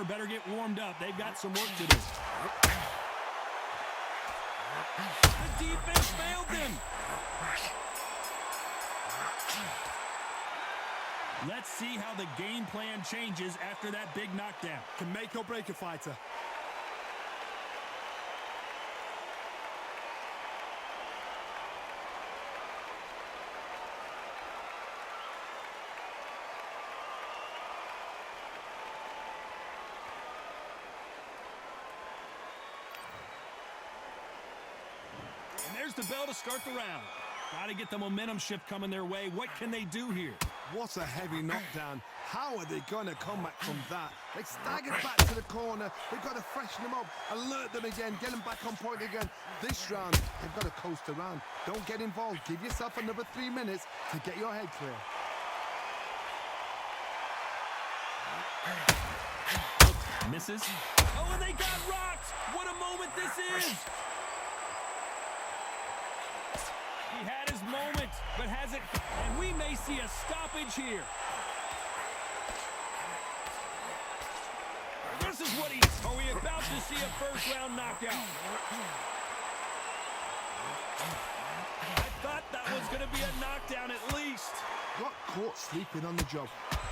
better get warmed up. They've got some work to do. The defense failed them. Let's see how the game plan changes after that big knockdown. Can make or break a fighter. And there's the bell to start the round. Got to get the momentum shift coming their way. What can they do here? What a heavy knockdown. How are they going to come back from that? They staggered back to the corner. They've got to freshen them up, alert them again, get them back on point again. This round, they've got to coast around. Don't get involved. Give yourself another 3 minutes to get your head clear. Misses. Oh, and they got rocked. What a moment this is. He had his moment, but has it, and we may see a stoppage here. This is what are we about to see a first-round knockout? I thought that was going to be a knockdown at least. Got caught sleeping on the job.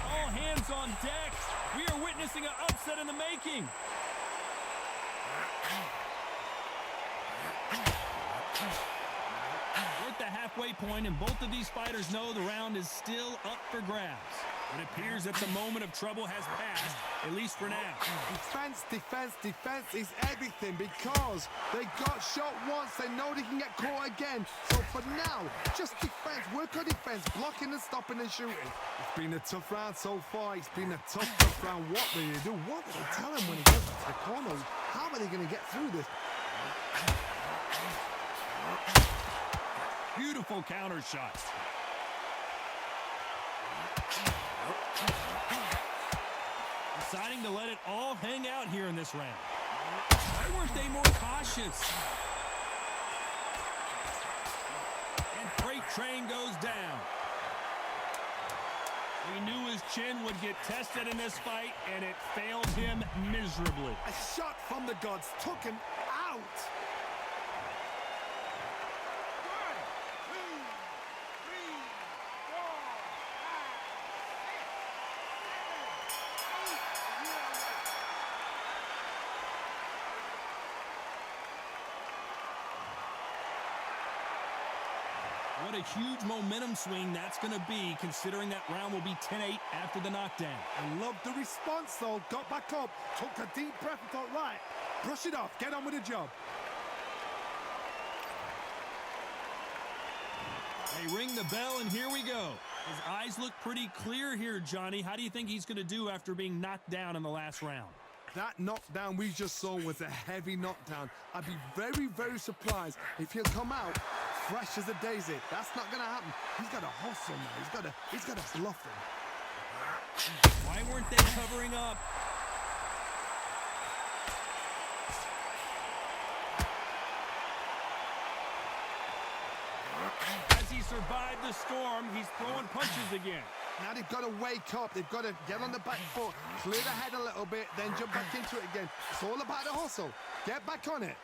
All hands on deck. We are witnessing an upset in the making. We're at the halfway point, and both of these fighters know the round is still up for grabs. It appears that the moment of trouble has passed, at least for now. Defense, defense, defense is everything because they got shot once. They know they can get caught again. So for now, just defense, work on defense, blocking and stopping and shooting. It's been a tough round so far. It's been a tough round. What do you do? What do they tell him when he gets to the corner? How are they going to get through this? Beautiful counter shots. Deciding to let it all hang out here in this round. Why weren't they more cautious? And Freight Train goes down. We knew his chin would get tested in this fight, and it failed him miserably. A shot from the gods took him out. What a huge momentum swing that's going to be, considering that round will be 10-8 after the knockdown. I love the response, though. Got back up, took a deep breath and thought, right, brush it off, get on with the job. They ring the bell, and here we go. His eyes look pretty clear here, Johnny. How do you think he's going to do after being knocked down in the last round? That knockdown we just saw was a heavy knockdown. I'd be very, very surprised if he'll come out fresh as a daisy. That's not going to happen. He's got to hustle now. He's got to bluff him. Why weren't they covering up? As he survived the storm, he's throwing punches again. Now they've got to wake up. They've got to get on the back foot, clear the head a little bit, then jump back into it again. It's all about the hustle. Get back on it.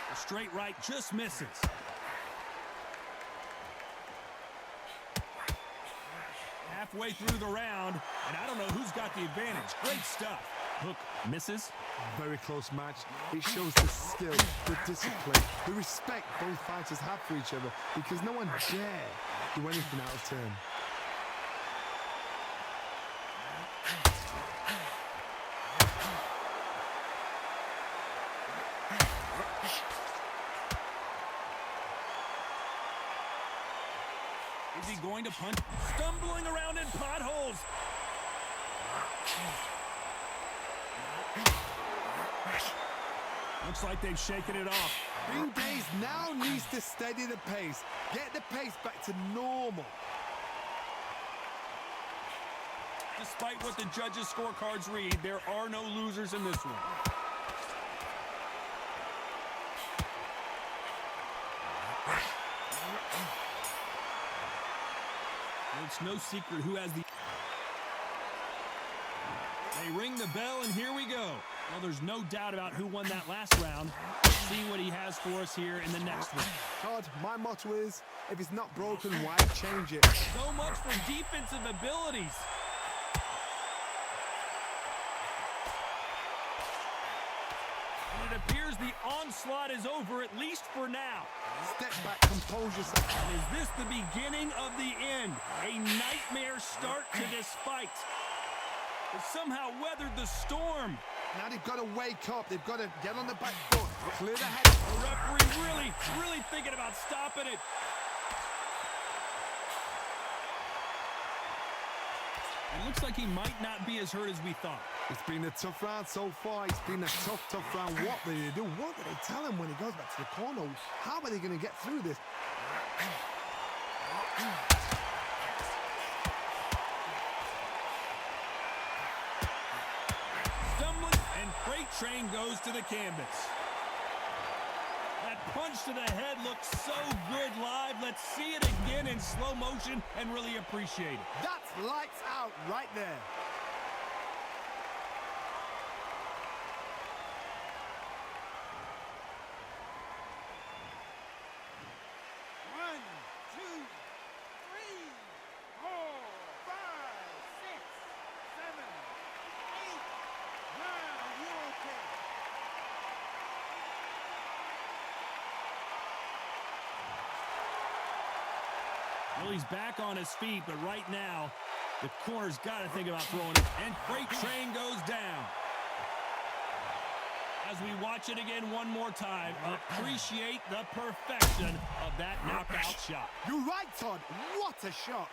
The straight right just misses. Halfway through the round, and I don't know who's got the advantage. Great stuff. Hook misses. Very close match. It shows the skill, the discipline, the respect both fighters have for each other because no one dare do anything out of turn. Is he going to punch? Stumbling around in potholes. Looks like they've shaken it off. Bing Days now needs to steady the pace. Get the pace back to normal. Despite what the judges' scorecards read, there are no losers in this one. It's no secret who has the... They ring the bell, and here we go. Well, there's no doubt about who won that last round. Let's see what he has for us here in the next one. Todd, my motto is, if it's not broken, why change it? So much for defensive abilities. And it appears the onslaught is over, at least for now. Step back, compose yourself. And is this the beginning of the end? A nightmare start to this fight. They somehow weathered the storm. Now they've got to wake up. They've got to get on the back foot, clear the head. The referee really thinking about stopping it. It looks like he might not be as hurt as we thought. It's been a tough round so far. It's been a tough round. What do they do? What do they tell him when he goes back to the corner? How are they going to get through this? Stumbling, and Freight Train goes to the canvas. That punch to the head looks so good live. Let's see it again in slow motion and really appreciate it. That's lights out right there. Well, he's back on his feet, but right now, the corner's got to think about throwing it. And Freight Train goes down. As we watch it again one more time, appreciate the perfection of that knockout shot. You're right, Todd. What a shot.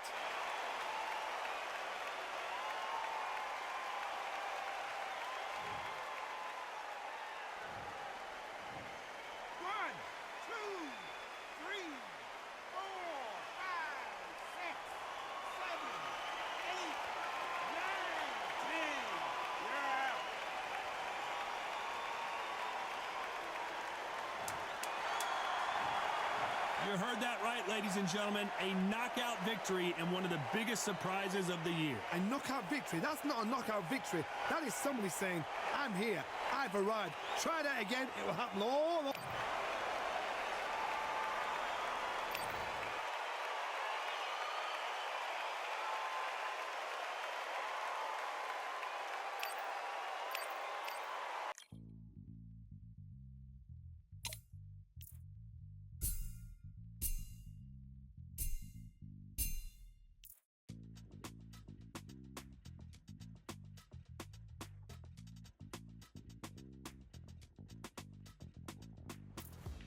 You heard that right, ladies and gentlemen. A knockout victory and one of the biggest surprises of the year. A knockout victory? That's not a knockout victory. That is somebody saying, I'm here, I've arrived. Try that again, it will happen all over.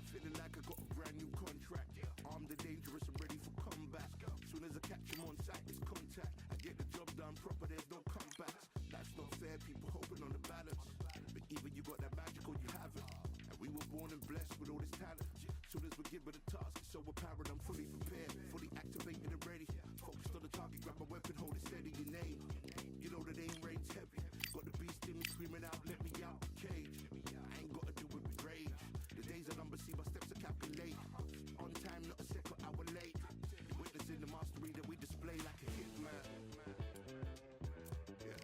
Feeling like I got a brand new contract. Armed and dangerous and ready for comeback. Soon as I catch him on sight, it's contact. I get the job done proper, there's no comebacks. That's not fair, people hoping on the balance. But even you got that magical, you haven't. And we were born and blessed with all this talent. Soon as we give it a task, it's so apparent I'm fully prepared, fully activated and ready. Focused on the target, grab my weapon, hold it steady, your name. You know that aim rain's heavy. Got the beast in me screaming out, let me out the cage. I ain't gotta do it with rage. The days are numbered, see my steps are calculate. On time, not a second hour late. Witnessing the mastery that we display like a hitman. Yeah.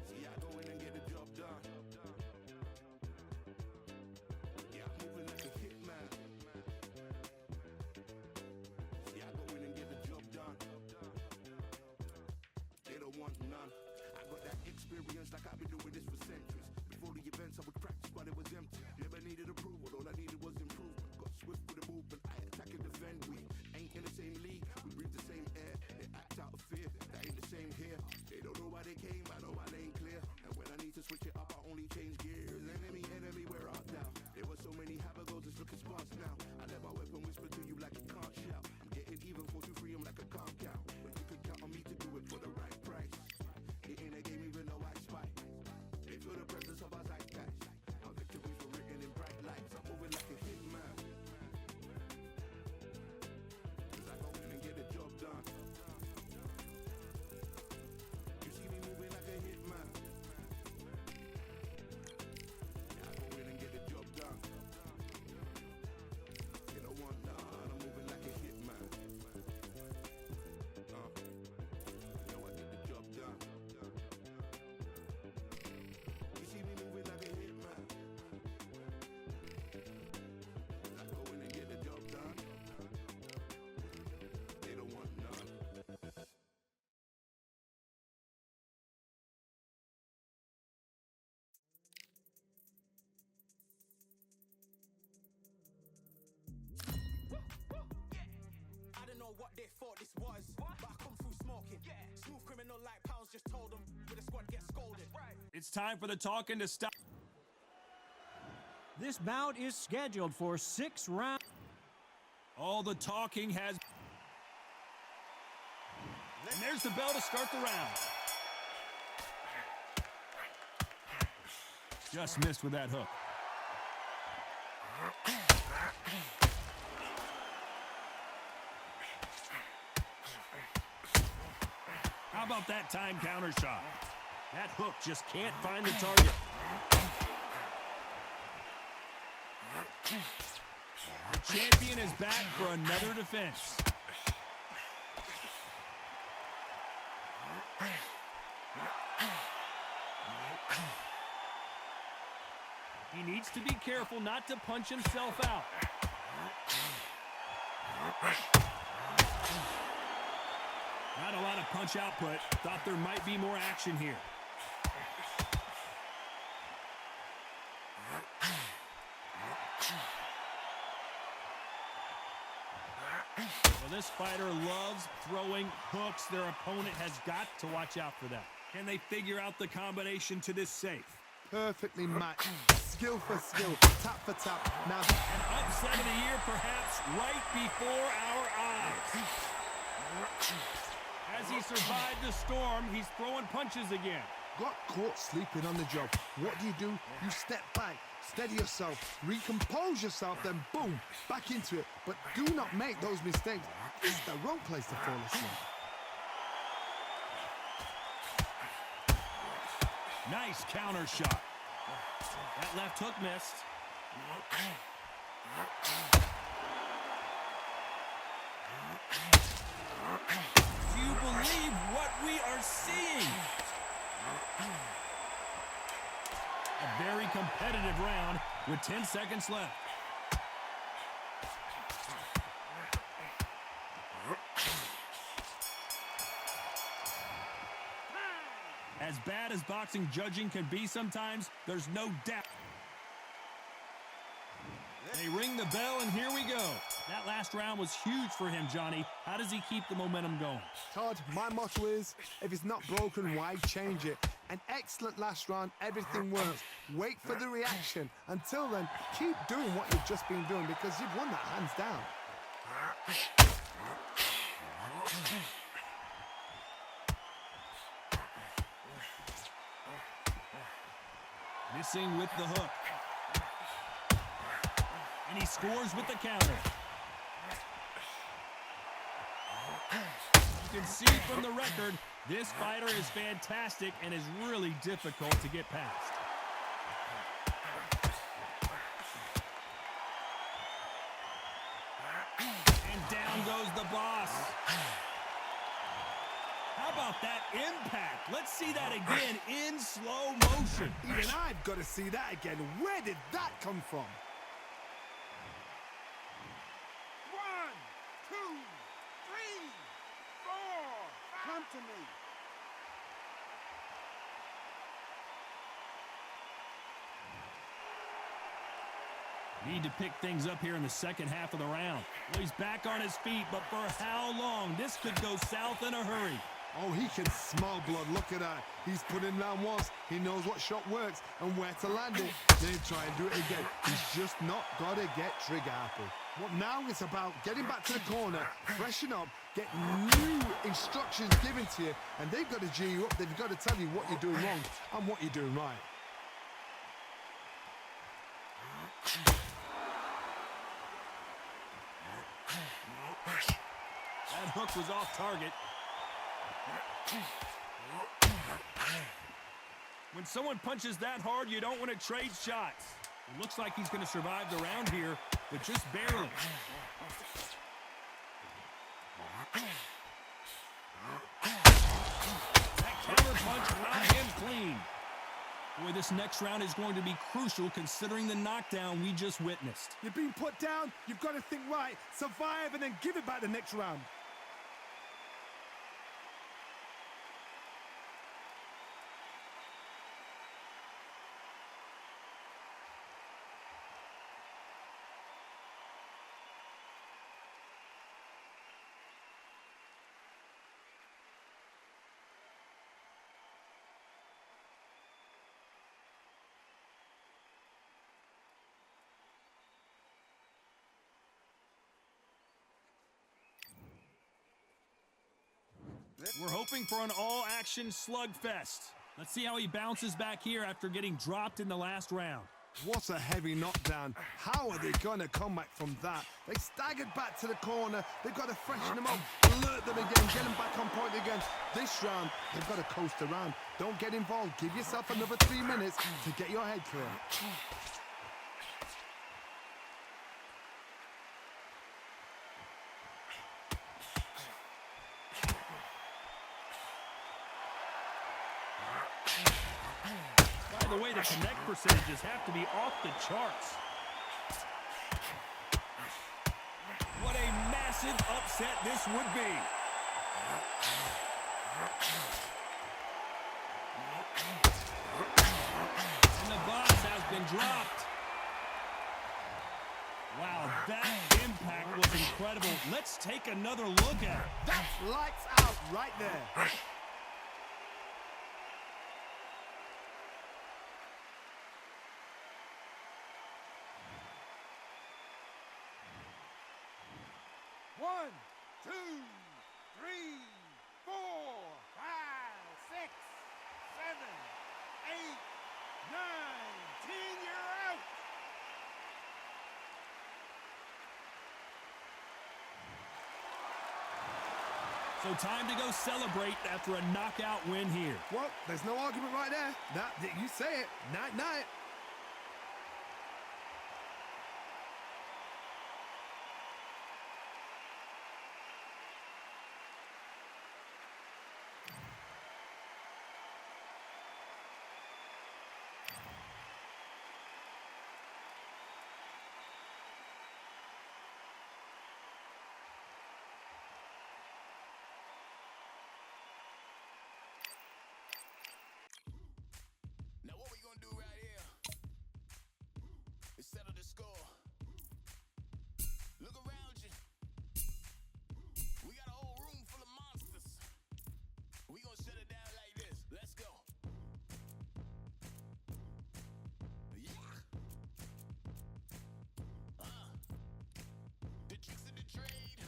See, I go in and get the job done. Yeah, I'm moving like a hitman. See, I go in and get the job done. They don't want none. I got that experience like I've been doing this for centuries. Before the events I would practice but it was empty. Never needed approval, all I needed was improvement. Got swift with the movement, I attack and defend. We ain't in the same league, we breathe the same air. They act out of fear, that ain't the same here. They don't know why they came, I know my lane clear. And when I need to switch it up, I only change gears. Enemy, where art thou? There were so many habagos, it's looking sparse now. I let my weapon whisper to you like it can't shout. I'm getting even 4-2-3, I'm like a calm count. But you can count on me to do it for the right price. It ain't a game even though I spy. bars, but I come through smoking. Smooth criminal like Pounds just told them, with a squad get scolded. It's time for the talking to stop. This bout is scheduled for 6 rounds. All the talking has... And there's the bell to start the round. Just missed with that hook. How about that time counter shot? That hook just can't find the target. The champion is back for another defense. He needs to be careful not to punch himself out. Not a lot of punch output. Thought there might be more action here. Well, this fighter loves throwing hooks. Their opponent has got to watch out for that. Can they figure out the combination to this safe? Perfectly matched. Skill for skill. Tap for tap. Now, An upset of the year, perhaps, right before our eyes. As he survived the storm, he's throwing punches again. got caught sleeping on the job. What do? You step back, steady yourself, recompose yourself, then boom, back into it. But do not make those mistakes. This is the wrong place to fall asleep. Nice counter shot. That left hook missed. Do you believe what we are seeing? A very competitive round with 10 seconds left. As bad as boxing judging can be sometimes, there's no doubt. They ring the bell, and here we go. That last round was huge for him, Johnny. How does he keep the momentum going? Todd, my motto is, if it's not broken, why change it? An excellent last round, everything works. Wait for the reaction. Until then, keep doing what you've just been doing because you've won that hands down. Missing with the hook. And he scores with the counter. You can see from the record, this fighter is fantastic and is really difficult to get past. And down goes the boss. How about that impact? Let's see that again in slow motion. Even I've got to see that again. Where did that come from? 1, 2, 3, 4. Come to me. Need to pick things up here in the second half of the round. Well, he's back on his feet, but for how long? This could go south in a hurry. Oh, he can smell blood. Look at that. He's put in down once. He knows what shot works and where to land it. Then he'll try and do it again. He's just not got to get trigger happy. Well, now it's about getting back to the corner, freshen up, get new instructions given to you, and they've got to G you up. They've got to tell you what you're doing wrong and what you're doing right. That hook was off target. When someone punches that hard, you don't want to trade shots. It looks like he's going to survive the round here, but just barely. That counter punch knocked him clean. Boy, this next round is going to be crucial considering the knockdown we just witnessed. You're being put down. You've got to think right, survive, and then give it back the next round. We're hoping for an all-action slugfest. Let's see how he bounces back here after getting dropped in the last round. What a heavy knockdown. How are they going to come back from that? They staggered back to the corner. They've got to freshen them up, alert them again, get them back on point again. This round, they've got to coast around. Don't get involved. Give yourself another 3 minutes to get your head clear. By the way, the connect percentages have to be off the charts. What a massive upset this would be. And the box has been dropped. Wow, that impact was incredible. Let's take another look at it. That's lights out right there. One, two, three, 4, 5, 6, 7, 8, 9, 10. You're out. So time to go celebrate after a knockout win here. Well, there's no argument right there. That you say it. Night, night. Now what we gonna do right here is settle the score. Look around you. We got a whole room full of monsters. We gonna shut it down like this. Let's go. Yeah. The tricks of the trade,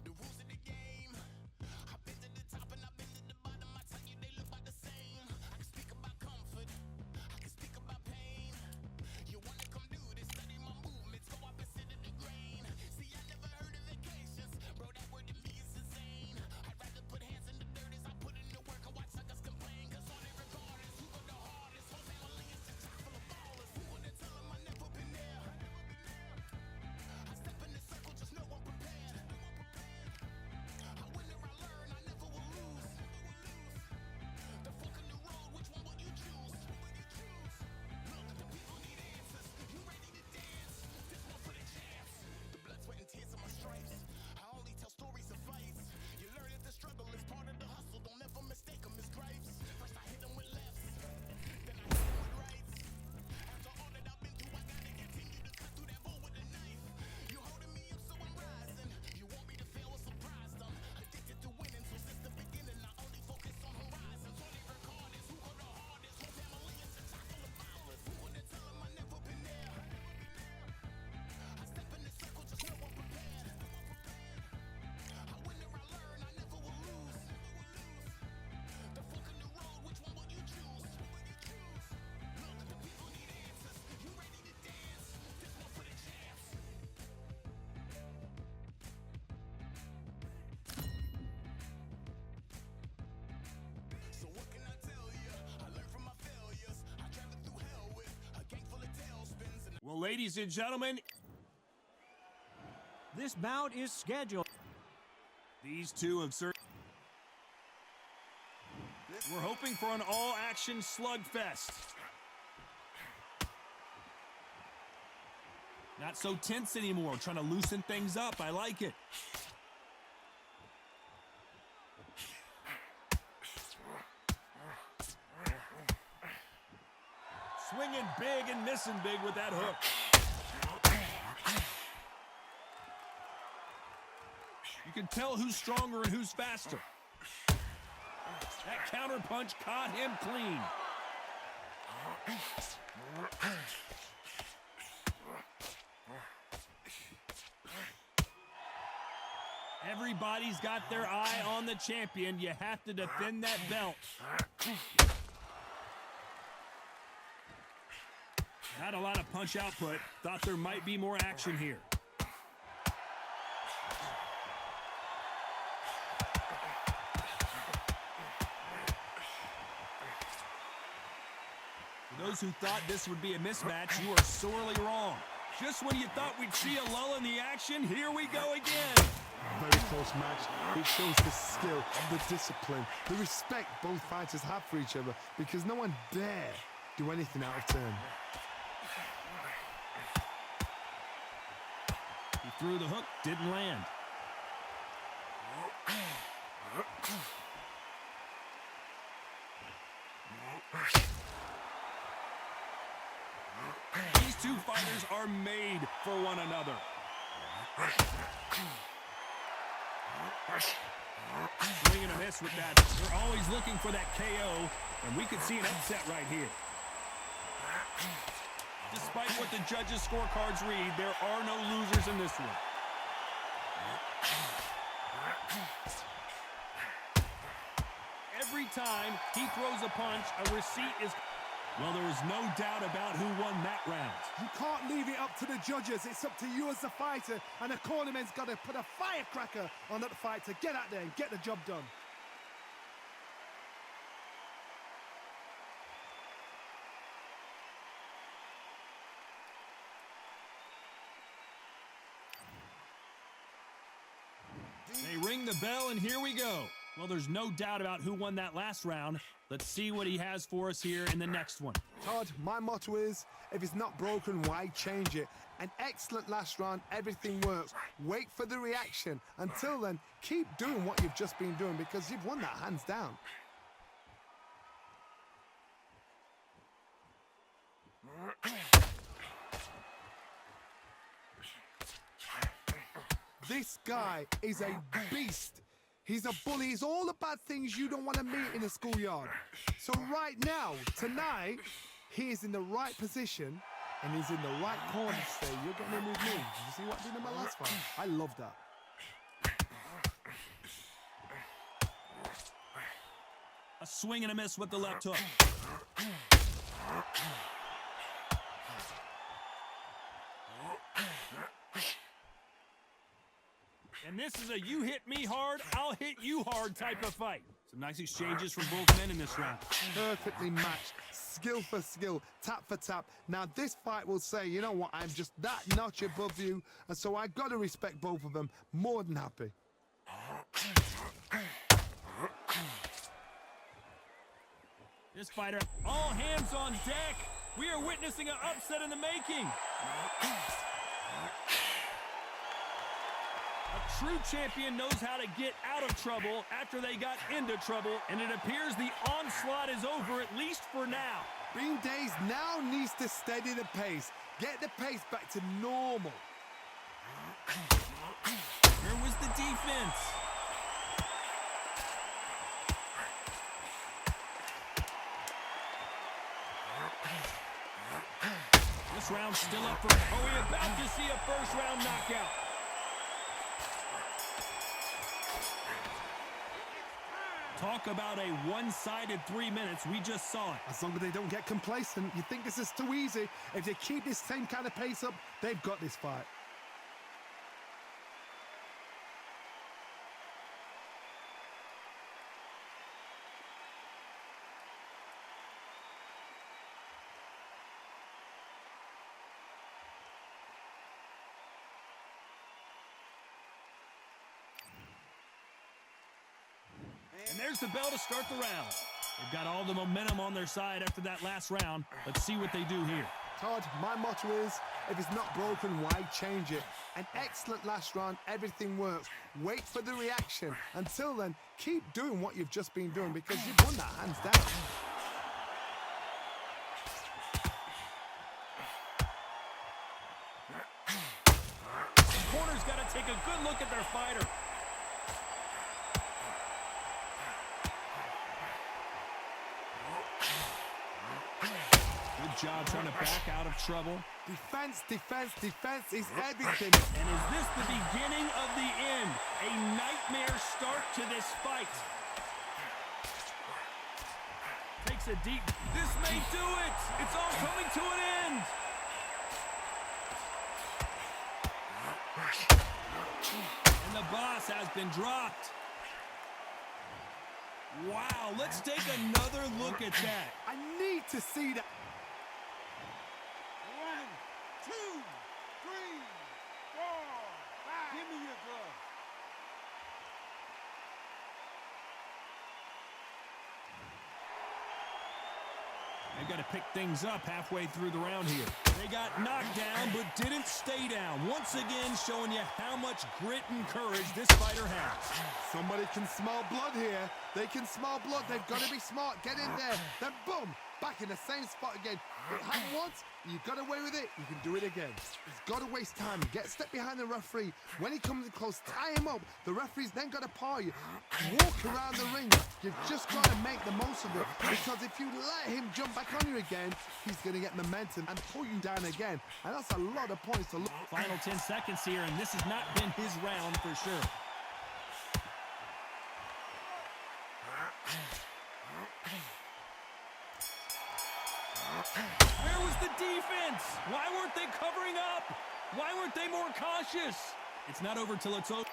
the rules of the game. I've been to the top and I've been to the bottom. I tell you they look about the same. I can speak about comfort. I can speak about pain. You wanna come do this? Study my movements. Go up and sit in the grain. See, I never heard of vacations. Bro, that word to me is insane. I'd rather put hands in the dirt as I put in the work and watch suckers complain. Cause all they regard is who go the hardest. Whole family is just chock full of ballers. Who wanna tell them I never been there? I step in the circle, just know I'm prepared. I win or I learn, I never will lose. The fork in the road, which one will you choose? Look, the people need answers. You ready to dance? This one for the champs. The blood, sweat, and tears of my stripes. I only tell stories of fights. You learn that the struggle is part of the hustle. Don't ever mistake them as gripes. First I hit them with lefts, then I hit them with rights. After all that I've been through, I gotta continue to cut through that bull with a knife. You holding me up, so I'm rising. You want me to fail or surprise them. Addicted to winning, so since the beginning, I only focus on horizons. All they record is who go the hardest. Whole family is a chock full of ballers. Who wanna tell them I never been there? I step in the circle, just know I'm prepared. I win or I learn, I never will lose. The fork in the road, which one will you choose? Look, the people need answers. You ready to dance? This one for the champs. So what can I tell you? I learned from my failures. I traveled through hell with a gang full of tailspins and Well, ladies and gentlemen, This bout is scheduled. these two have certainly. We're hoping for an all-action slugfest. Not so tense anymore, trying to loosen things up. I like it. Swinging big and missing big with that hook. You can tell who's stronger and who's faster. That counter punch caught him clean. Everybody's got their eye on the champion. You have to defend that belt. Not a lot of punch output. Thought there might be more action here. For those who thought this would be a mismatch, you are sorely wrong. Just when you thought we'd see a lull in the action, here we go again. Very close match. It shows the skill, the discipline, the respect both fighters have for each other, because no one dare do anything out of turn. He threw the hook, didn't land. These two fighters are made for one another. Swing and a miss with that. They're always looking for that KO, and we could see an upset right here. Despite what the judges' scorecards read, there are no losers in this one. Every time he throws a punch, a receipt is... Well, there is no doubt about who won that round. You can't leave it up to the judges. It's up to you as the fighter, and the cornerman's got to put a firecracker on that fight to get out there and get the job done. They ring the bell, and here we go. Well, there's no doubt about who won that last round. Let's see what he has for us here in the next one. Todd, my motto is, if it's not broken, why change it? An excellent last round, everything works. Wait for the reaction. Until then, keep doing what you've just been doing, because you've won that hands down. This guy is a beast. He's a bully. He's all the bad things you don't want to meet in a schoolyard. So right now, tonight, he is in the right position, and he's in the right corner to say, you're getting in with me. Did you see what I did in my last fight? I love that. A swing and a miss with the left hook. And this is a you hit me hard, I'll hit you hard type of fight. Some nice exchanges from both men in this round. Perfectly matched, skill for skill, tap for tap. Now this fight will say, you know what, I'm just that notch above you, and so I got to respect both of them. More than happy. This fighter, all hands on deck. We are witnessing an upset in the making. A true champion knows how to get out of trouble after they got into trouble, and it appears the onslaught is over, at least for now. Bean Days now needs to steady the pace. Get the pace back to normal. Where was the defense? This round's still up for... Are we about to see a first-round knockout? Talk about a one-sided 3 minutes. We just saw it. As long as they don't get complacent, you think this is too easy. If they keep this same kind of pace up, they've got this fight. And there's the bell to start the round. They've got all the momentum on their side after that last round. Let's see what they do here. Todd, my motto is, if it's not broken, why change it? An excellent last round, everything works. Wait for the reaction. Until then, keep doing what you've just been doing, because you've won that hands down. The corner's got to take a good look at their fighter. Good job trying to back out of trouble. Defense, defense, defense is everything. And is this the beginning of the end? A nightmare start to this fight. Takes a deep... This may do it! It's all coming to an end! And the boss has been dropped. Wow, let's take another look at that. I need to see that. 1, 2, 3, 4, 5. Give me your glove. They've got to pick things up halfway through the round here. They got knocked down, but didn't stay down. Once again, showing you how much grit and courage this fighter has. Somebody can smell blood here. They can smell blood. They've got to be smart. Get in there. Then boom, back in the same spot again. It happened once. You got away with it. You can do it again. He's got to waste time. Step behind the referee. When he comes in close, tie him up. The referee's then got to paw you. Walk around the ring. You've just got to make the most of it. Because if you let him jump back on you again, he's going to get momentum and pull you down again. And that's a lot of points to look. Final 10 seconds here, and this has not been his round for sure. Where was the defense? Why weren't they covering up? Why weren't they more cautious? It's not over till it's over.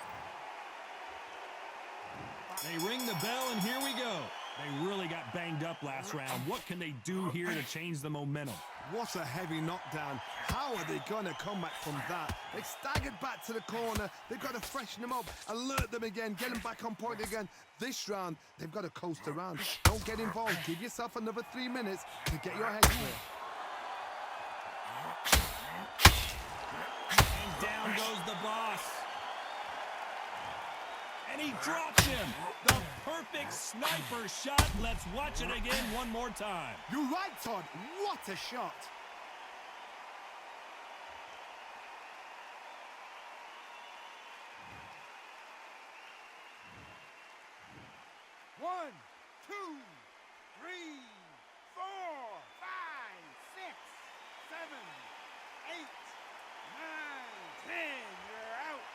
They ring the bell, and here we go. They really got banged up last round. What can they do here to change the momentum? What a heavy knockdown. How are they going to come back from that? They staggered back to the corner. They've got to freshen them up, alert them again, get them back on point again. This round, they've got to coast around. Don't get involved. Give yourself another 3 minutes to get your head clear. And down goes the boss. And he drops him. The perfect sniper shot. Let's watch it again one more time. You're right, Todd. What a shot. One, two, three, 4, 5, 6, 7, 8, 9, 10. You're out.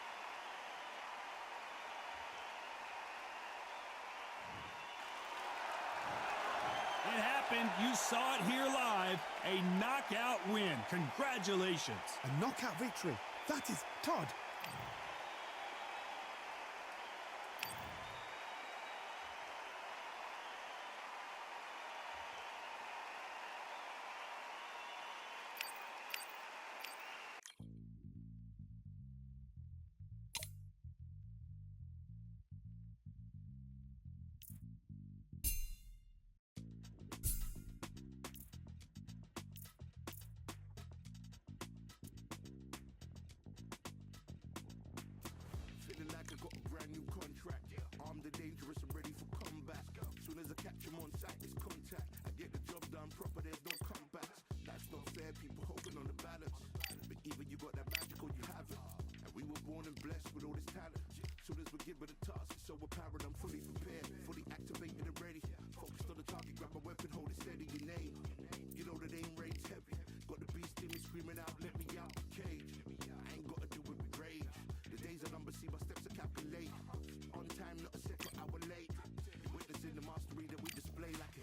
It happened. You saw it here live. A knockout win. Congratulations. A knockout victory. That is Todd. Feeling like I got a brand new contract. Armed and dangerous and ready for combat. Soon as I catch him on sight, it's contact. I get the job done proper, there's no comebacks. That's not fair, people hoping on the balance. But even you got that magical, you have it. And we were born and blessed with all this talent. Soon as we're given a task, it's so apparent I'm fully prepared, fully activated and ready. Focused on the target, grab my weapon, hold it steady, your name. You know that aim rate's heavy. Got the beast in me screaming out, let me out the cage. I ain't gotta do it with rage. The days are numbered, see my steps are calculated. On time, not a second hour late. Witnessing the mastery that we display like a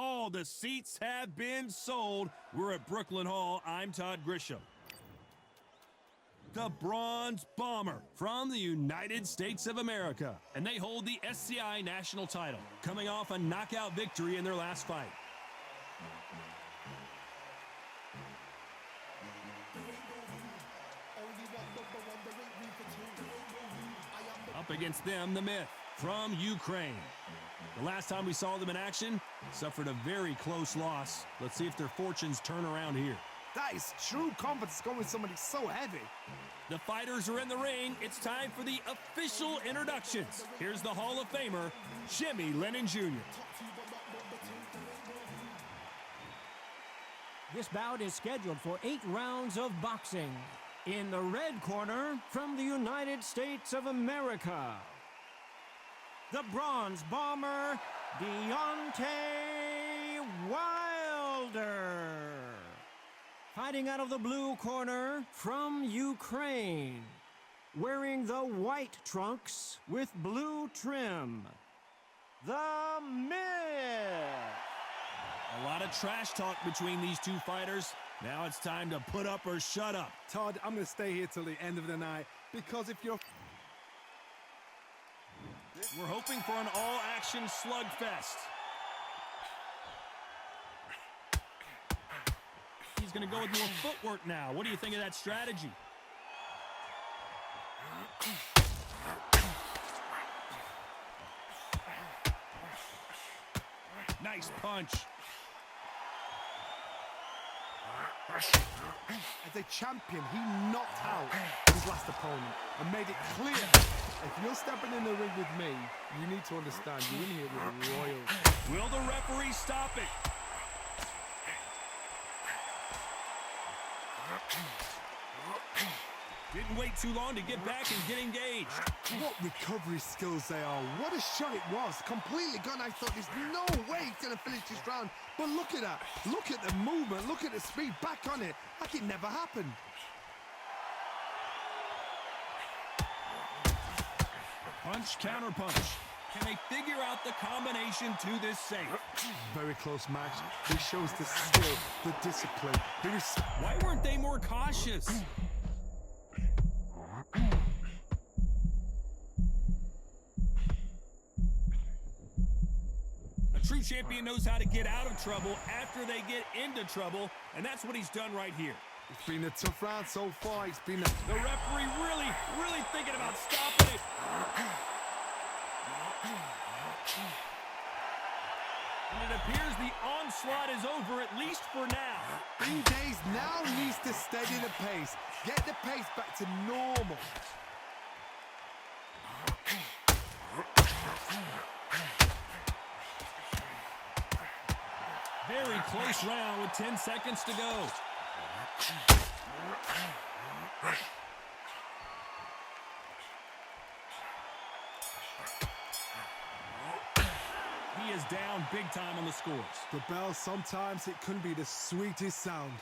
All the seats have been sold. We're at Brooklyn Hall. I'm Todd Grisham. The Bronze Bomber from the United States of America. And they hold the SCI national title, coming off a knockout victory in their last fight. Up against them, the Myth from Ukraine. The last time we saw them in action, suffered a very close loss. Let's see if their fortunes turn around here. That is true confidence going with somebody so heavy. The fighters are in the ring. It's time for the official introductions. Here's the Hall of Famer, Jimmy Lennon Jr. This bout is scheduled for 8 rounds of boxing. In the red corner, from the United States of America, the Bronze Bomber, Deontay Wilder. Fighting out of the blue corner, from Ukraine, wearing the white trunks with blue trim, the Myth. A lot of trash talk between these two fighters. Now it's time to put up or shut up. Todd, I'm going to stay here till the end of the night because if you're... We're hoping for an all-action slugfest. He's going to go with more footwork now. What do you think of that strategy? Nice punch. As a champion, he knocked out his last opponent and made it clear. If you're stepping in the ring with me, you need to understand you're in here with royals. Will the referee stop it? Didn't wait too long to get back and get engaged. What recovery skills they are. What a shot it was. Completely gone. I thought there's no way he's going to finish this round. But look at that. Look at the movement. Look at the speed. Back on it. Like it never happened. Punch, counter punch. Can they figure out the combination to this safe? Very close match. He shows the skill, the discipline. Why weren't they more cautious? A true champion knows how to get out of trouble after they get into trouble, and that's what he's done right here. It's been a tough round so far. It's been The referee really thinking about stopping it. And it appears the onslaught is over, at least for now. Days now needs to steady the pace. Get the pace back to normal. Very close round with 10 seconds to go. He is down big time on the scores. The bell, sometimes it can be the sweetest sound.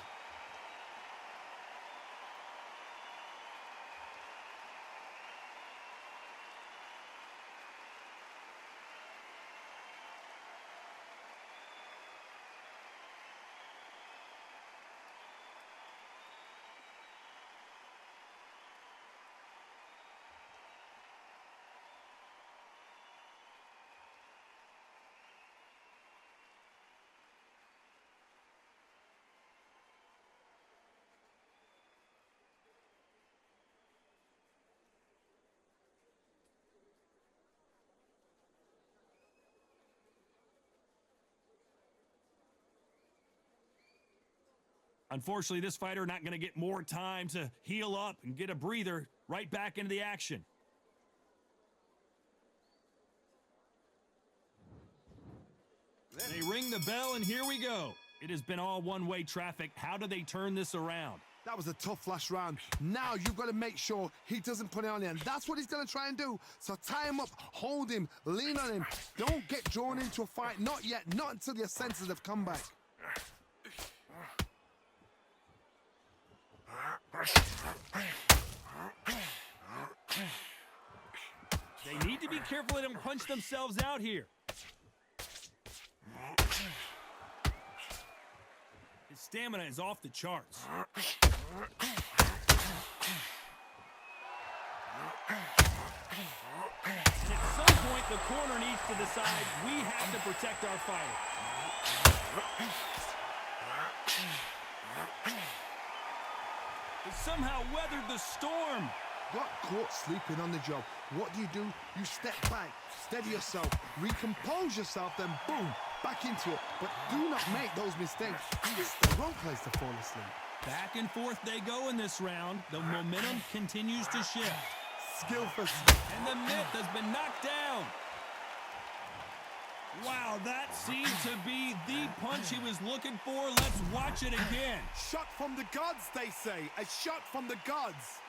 Unfortunately, this fighter not going to get more time to heal up and get a breather. Right back into the action. They ring the bell, and here we go. It has been all one-way traffic. How do they turn this around? That was a tough last round. Now you've got to make sure he doesn't put it on you, and that's what he's going to try and do. So tie him up, hold him, lean on him. Don't get drawn into a fight. Not yet. Not until your senses have come back. They need to be careful they don't punch themselves out here. stamina is off the charts. And at some point, the corner needs to decide we have to protect our fighter. He somehow weathered the storm. Got caught sleeping on the job. What do? You step back, steady yourself, recompose yourself, then boom, back into it. But do not make those mistakes. It's the wrong place to fall asleep. Back and forth they go in this round. The momentum continues to shift. Skillful. And the myth has been knocked down. Wow, that seemed to be the punch he was looking for. Let's watch it again. Shot from the gods, they say. A shot from the gods.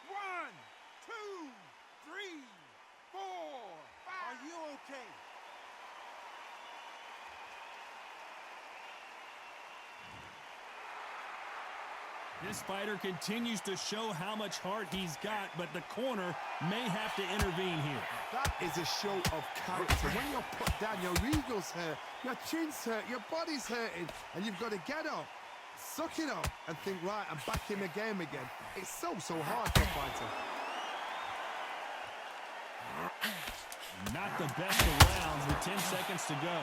One, two, three, four, five. Are you okay? This fighter continues to show how much heart he's got, but the corner may have to intervene here. That is a show of character. When you're put down, your ego's hurt, your chin's hurt, your body's hurting, and you've got to get up, suck it up, and think, right, I'm back in the game again. It's so hard for a fighter. Not the best of rounds with 10 seconds to go.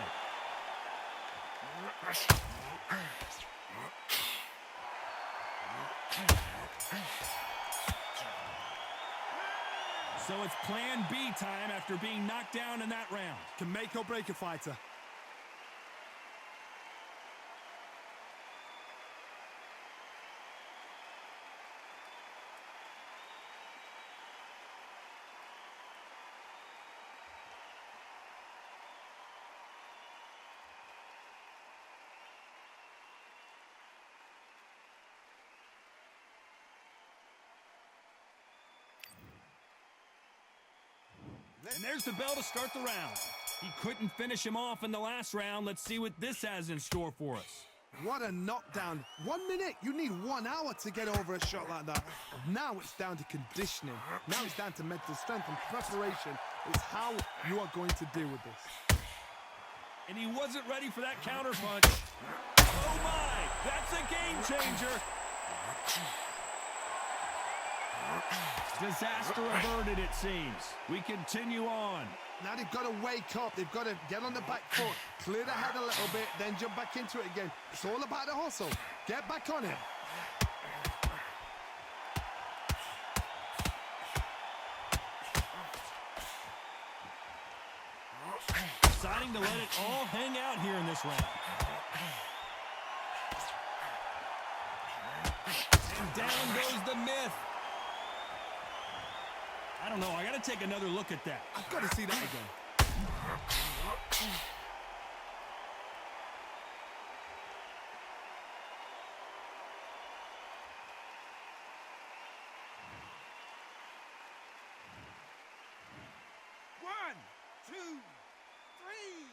So it's plan B time after being knocked down in that round. Can make or break a fighter. And there's the bell to start the round. He couldn't finish him off in the last round. Let's see what this has in store for us. What a knockdown. 1 minute, you need 1 hour to get over a shot like that. Now it's down to conditioning. Now it's down to mental strength and preparation. It's how you are going to deal with this. And he wasn't ready for that counter punch. Oh my, that's a game changer. Disaster averted, it seems. We continue on. Now they've got to wake up. They've got to get on the back foot, clear the head a little bit, then jump back into it again. It's all about the hustle. Get back on it. Deciding to let it all hang out here in this round. And down goes the myth. I don't know. I got to take another look at that. I've got to see that again. One, two, three,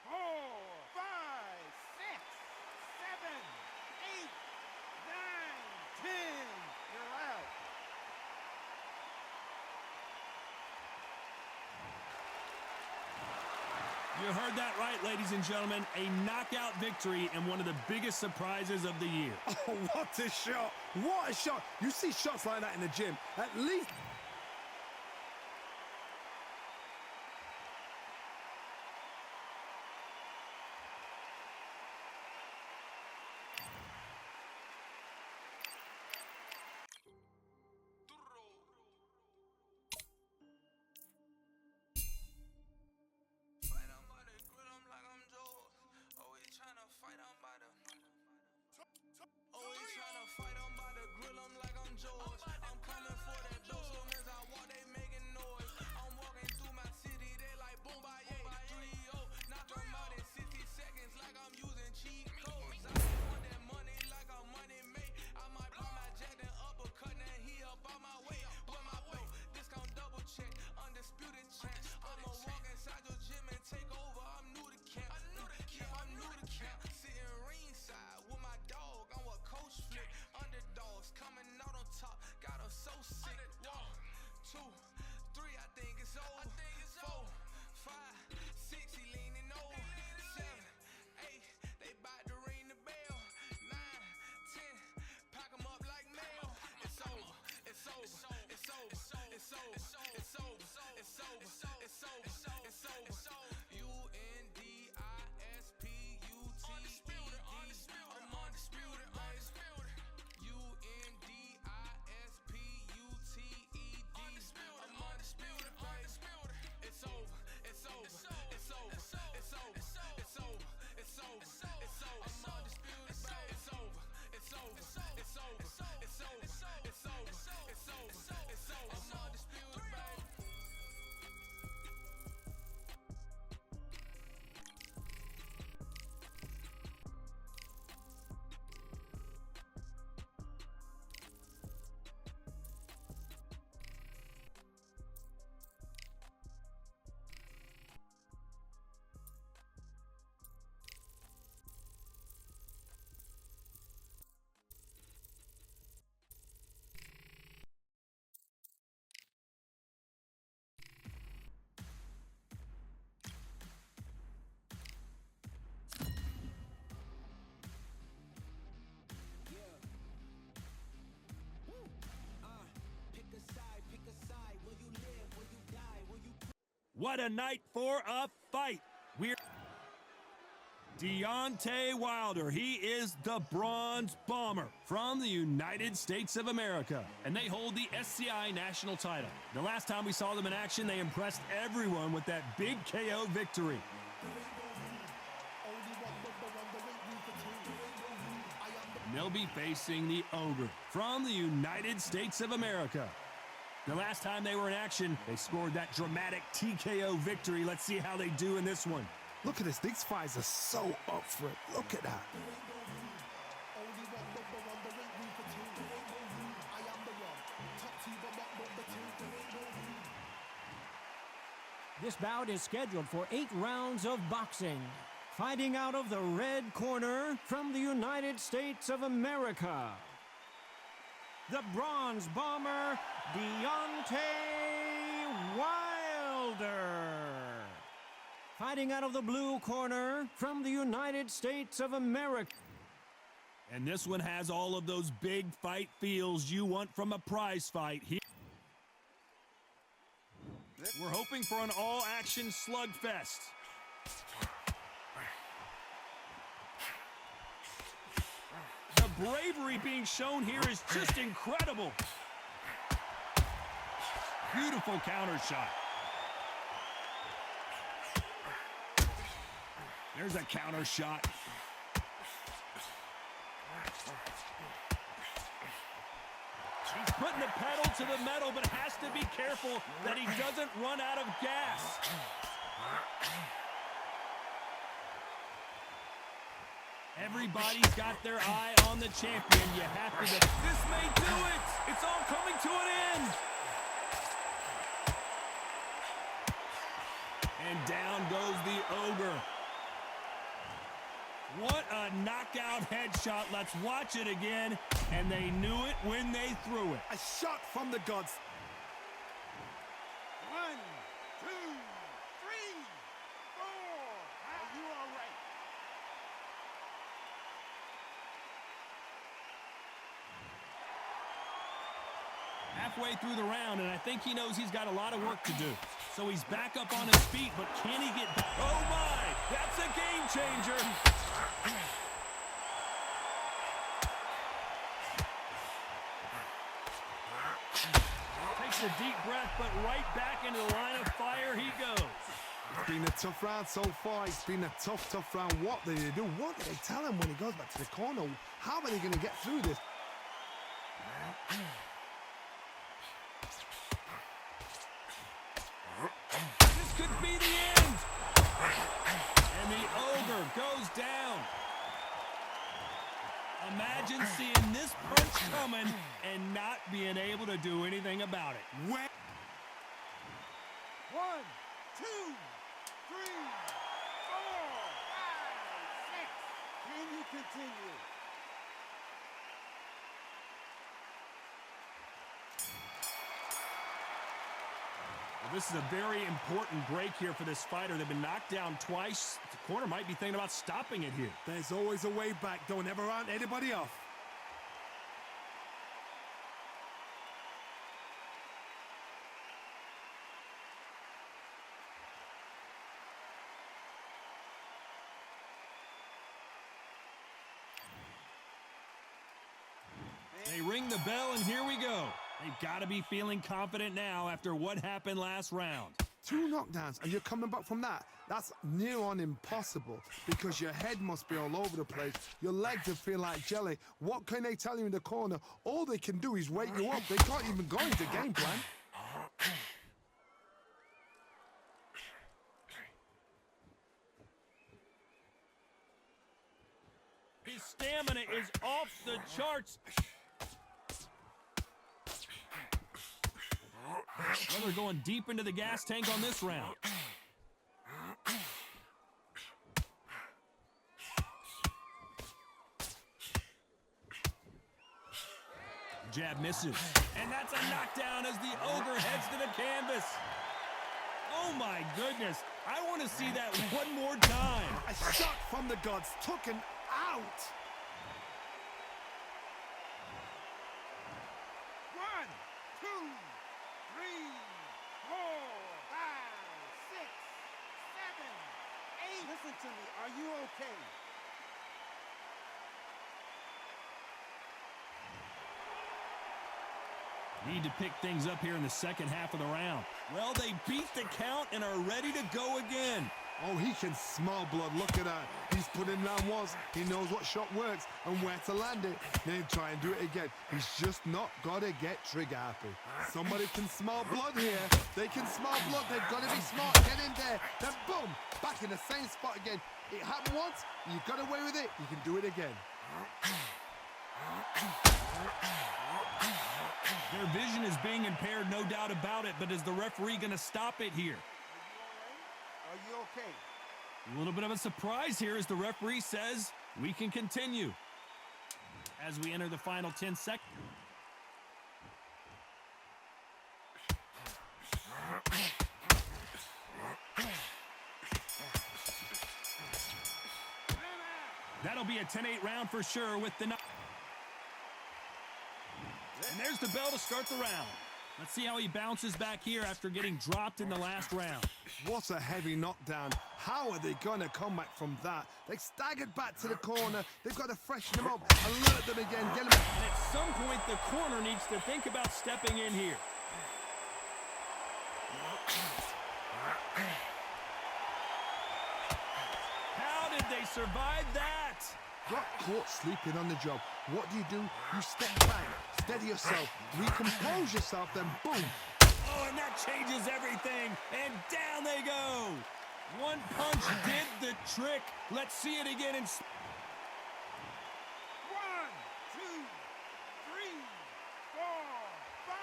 four, five, six, seven, eight, nine, 10. You're out. You heard that right, ladies and gentlemen. A knockout victory and one of the biggest surprises of the year. Oh, what a shot. What a shot. You see shots like that in the gym. At least... Always tryna fight, I'm about to grill 'em like I'm George. I'm coming for that dough, so What a night for a fight. We're Deontay Wilder. He is the Bronze Bomber from the United States of America, and they hold the SCI national title. The last time we saw them in action, they impressed everyone with that big KO victory. And they'll be facing the Ogre from the United States of America. The last time they were in action, they scored that dramatic TKO victory. Let's see how they do in this one. Look at this. These fights are so up for it. Look at that. This bout is scheduled for 8 rounds of boxing. Fighting out of the red corner from the United States of America, the Bronze Bomber, Deontay Wilder. Fighting out of the blue corner from the United States of America. And this one has all of those big fight feels you want from a prize fight. We're hoping for an all-action slugfest. The bravery being shown here is just incredible. Beautiful counter shot. There's a counter shot. He's putting the pedal to the metal, but has to be careful that he doesn't run out of gas. Everybody's got their eye on the champion. You have to go. This may do it. It's all coming to an end. And down goes the Ogre. What a knockout headshot. Let's watch it again. And they knew it when they threw it. A shot from the gods. 1, 2, 3, 4. Are you all right? Halfway through the round, and I think he knows he's got a lot of work to do. So he's back up on his feet, but can he get back? Oh my! That's a game changer! Takes a deep breath, but right back into the line of fire he goes. It's been a tough round so far. It's been a tough round. What do they do? What do they tell him when he goes back to the corner? How are they going to get through this? This could be the end. And the Ogre goes down. Imagine seeing this punch coming and not being able to do anything about it. 1, 2, 3, 4, 5, 6. Can you continue? Well, this is a very important break here for this fighter. They've been knocked down twice. The corner might be thinking about stopping it here. There's always a way back. Don't ever round anybody off. They ring the bell, and here we go. They've got to be feeling confident now after what happened last round. 2 knockdowns and you're coming back from that. That's near on impossible because your head must be all over the place. Your legs will feel like jelly. What can they tell you in the corner? All they can do is wake you up. They can't even go into game plan. His stamina is off the charts. Well, they're going deep into the gas tank on this round. Jab misses. And that's a knockdown as the Ogre heads to the canvas. Oh my goodness. I want to see that one more time. A shot from the gods. Took him out. 1, 2, 3, 4, 5, 6. Listen to me. Are you okay? Need to pick things up here in the second half of the round. Well, they beat the count and are ready to go again. Oh, he can smell blood. Look at that. He's put in round once. He knows what shot works and where to land it. Then he'll try and do it again. He's just not got to get trigger happy. Somebody can smell blood here. They can smell blood. They've got to be smart. Get in there. Then boom, back in the same spot again. It happened once. You got away with it. You can do it again. Their vision is being impaired, no doubt about it, but is the referee going to stop it here? Are you okay? A little bit of a surprise here as the referee says we can continue. As we enter the final 10 seconds. That'll be a 10-8 round for sure with the... And there's the bell to start the round. Let's see how he bounces back here after getting dropped in the last round. What a heavy knockdown. How are they going to come back from that? They staggered back to the corner. They've got to freshen them up, alert them again, get them... And at some point, the corner needs to think about stepping in here. How did they survive that? Got caught sleeping on the job. What do? You step back, steady yourself, recompose yourself, then boom. Oh, and that changes everything. And down they go. One punch did the trick. Let's see it again. 1, 2, 3, 4, 5,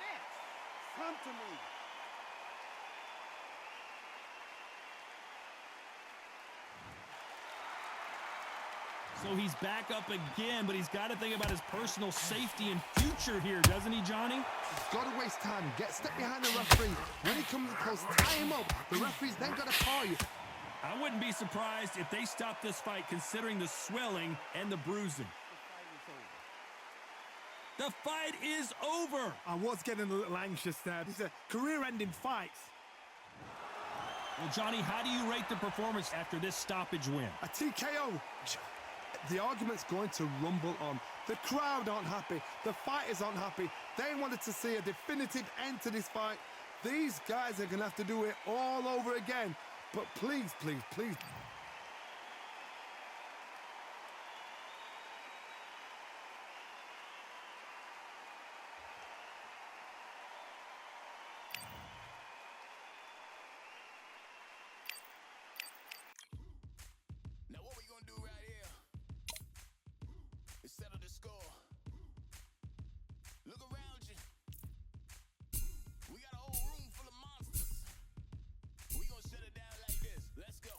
6. Come to me. So he's back up again, but he's got to think about his personal safety and future here, doesn't he, Johnny? He's got to waste time. Step behind the referee. When he comes close, tie him up. The referee's then got to call you. I wouldn't be surprised if they stopped this fight considering the swelling and the bruising. The fight is over. I was getting a little anxious there. This is a career-ending fight. Well, Johnny, how do you rate the performance after this stoppage win? A TKO. The argument's going to rumble on. The crowd aren't happy. The fighters aren't happy. They wanted to see a definitive end to this fight. These guys are going to have to do it all over again. But please, please, please. Now what we gonna do right here is settle the score. Look around you. We got a whole room full of monsters. We gonna shut it down like this. Let's go.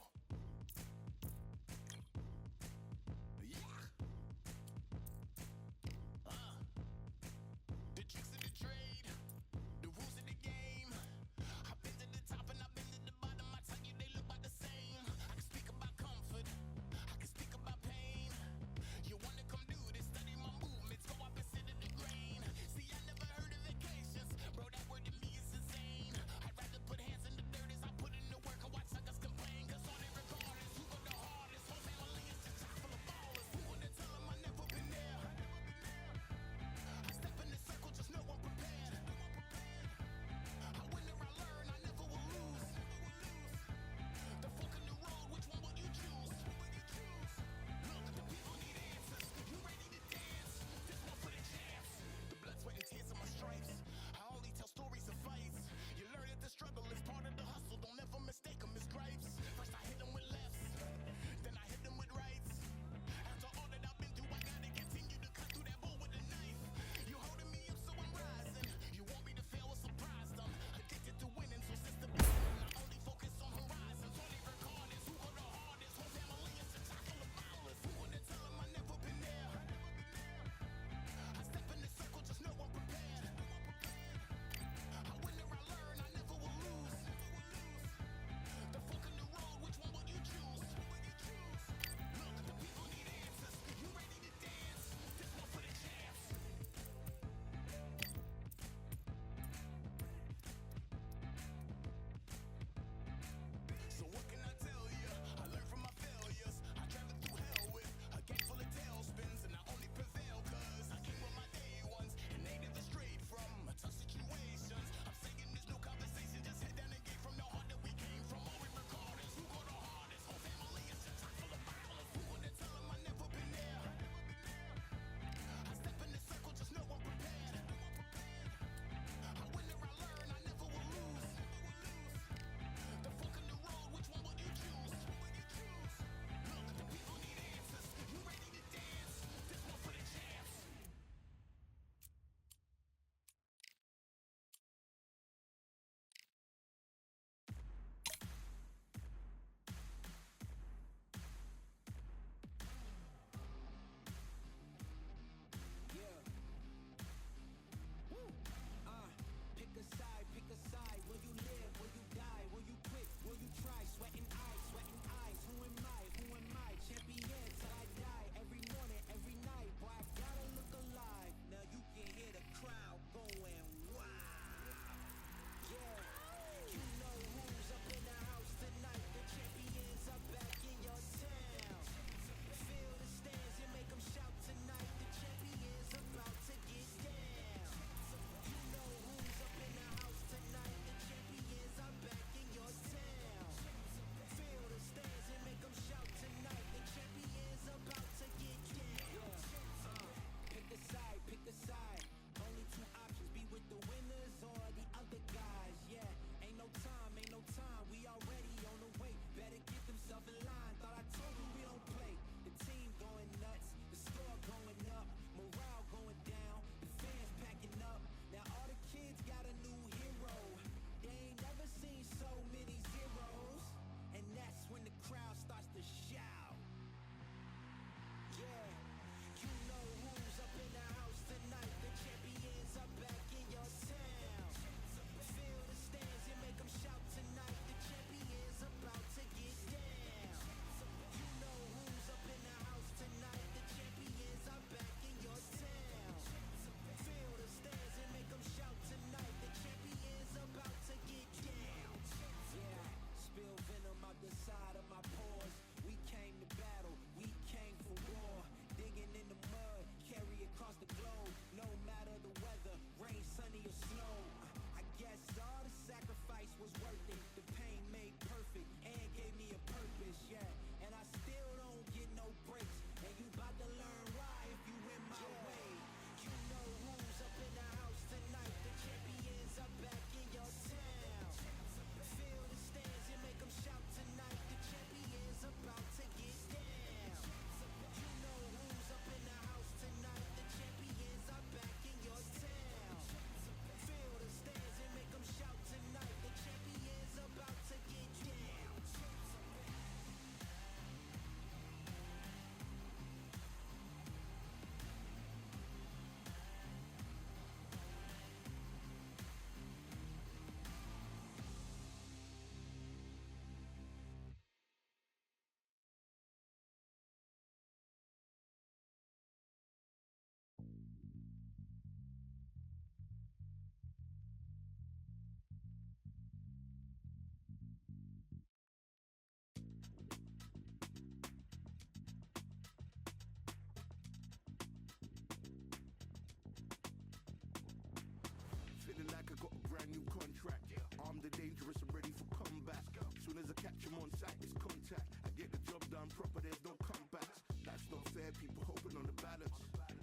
brand new contract. Armed and dangerous and ready for combat. Soon as I catch him on sight, it's contact. I get the job done proper, there's no comebacks. That's not fair, people hoping on the balance.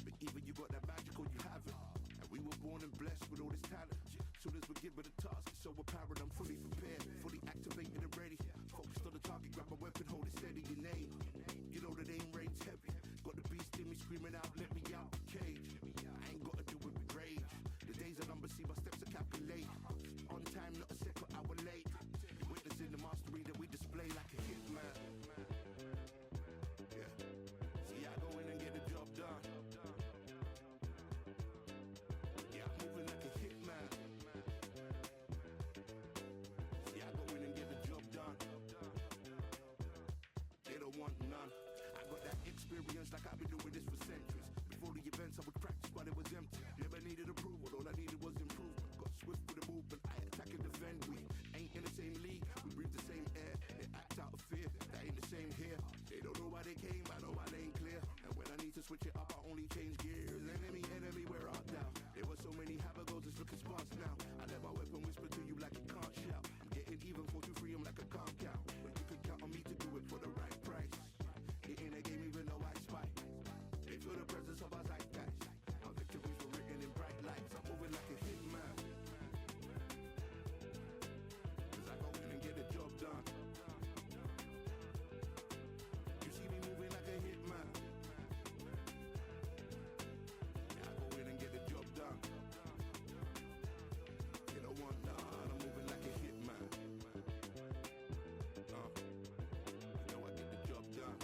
But either you got that magic or you haven't. And we were born and blessed with all this talent. Soon as we're given a task, it's so apparent I'm fully prepared, fully activated and ready. Focused on the target, grab my weapon, hold it steady, your name. You know that aim rain's heavy. Got the beast in me screaming out, let me out the cage. I ain't gotta do it with rage. The days are numbered, see my steps are calculate. On time, not a second hour late. You're witnessing the mastery that we display like a hitman. Yeah. See, I go in and get the job done. Yeah, I'm moving like a hitman. See, I go in and get the job done. They don't want none. I got that experience like I've been doing this for centuries. Before the events, I would practice, but it was empty. Never needed approval, all I needed was improvement. Got swift with the movement, I attack and defend. We ain't in the same league, we breathe the same air. They act out of fear, that ain't the same here. They don't know why they came, I know why they ain't clear. And when I need to switch it up, I only change gears. Enemy, where art thou? There were so many habagos, it's looking sparse now. I let my weapon whisper to you like it can't shout. I'm getting even, 4-2-3, I'm like a calm cow. But you can count on me to do it for the right price. It ain't a game even though I spy. They feel the presence of our zeitgeist. Our victories were written in bright lights. I'm moving like a hitman. Cause I go in and get the job done. You see me moving like a hitman. Yeah, I go in and get the job done. They don't want none. I'm moving like a hitman. You know I get the job done.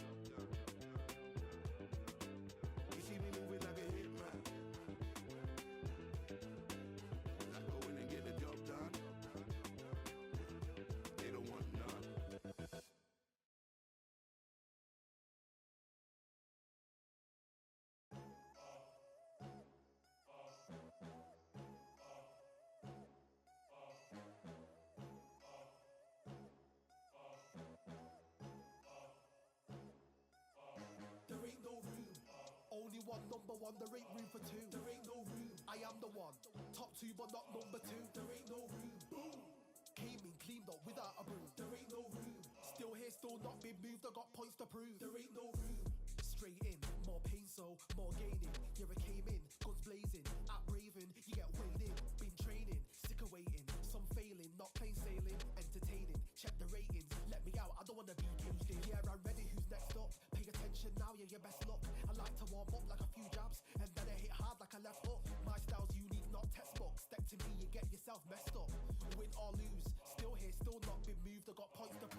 You see me moving like a hitman. I go in and get the job done. They don't want none. There ain't no room. Only one number one, there ain't room for two. There ain't no room. I am the one. Top two, but not number two. There ain't no room. Boom. Came in, cleaned up without a broom. There ain't no room. Still here, still not been moved. I got points to prove. There ain't no room. Straight in, more pain, so more gaining. Yeah, I came in, guns blazing. At Raven, you get weighed in. Been training, sick of waiting. Some failing, not plain sailing. Entertaining, check the ratings. Let me out, I don't wanna be caged in. Yeah, I'm ready, who's next up? Pay attention now, yeah, your best luck. I like to warm up like a few jabs, and then I hit hard like a left hook. My style's unique, not textbook. Step to me, you get yourself messed up. Win or lose, still here, still not been moved. I got points to prove.